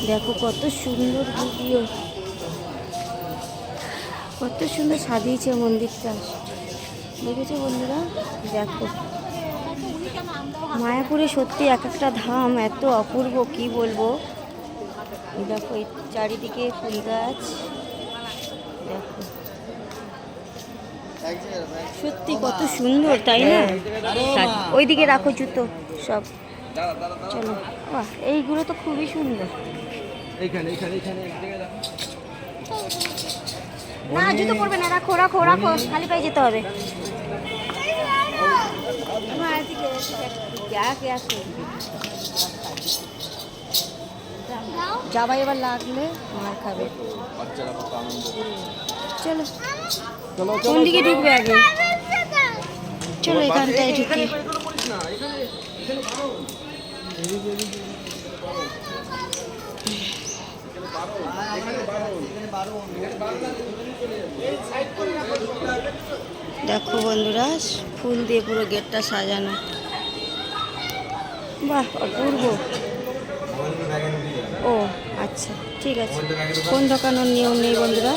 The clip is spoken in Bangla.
দেখো কত সুন্দর ভিডিও, কত সুন্দর সাজিয়েছে মন্দিরটা। দেখেছো বন্ধুরা? দেখো মায়াপুরে সত্যি এক একটা ধাম এত অপূর্ব, কি বলবো। দেখো এই চারিদিকে ফুল গাছ, দেখো সত্যি কত সুন্দর, তাই না? ওইদিকে রাখো জুতো সব। চলো, বাহ এইগুলো তো খুবই সুন্দর। না জুতো পরবে না, রাখো রাখো রাখো, খালি পায়ে যেতে হবে। যাবাই এবার লাগলে মার খাবে। চলো কোন দিকে ঢুকবে আগে? চলো এখানটায় ঢুকি। দেখো বন্ধুরা, ফুল দিয়ে পুরো গেটটা সাজানো, বাহ অপূর্ব। ও আচ্ছা ঠিক আছে, ফোন ঢোকানোর নিয়ম নেই বন্ধুরা।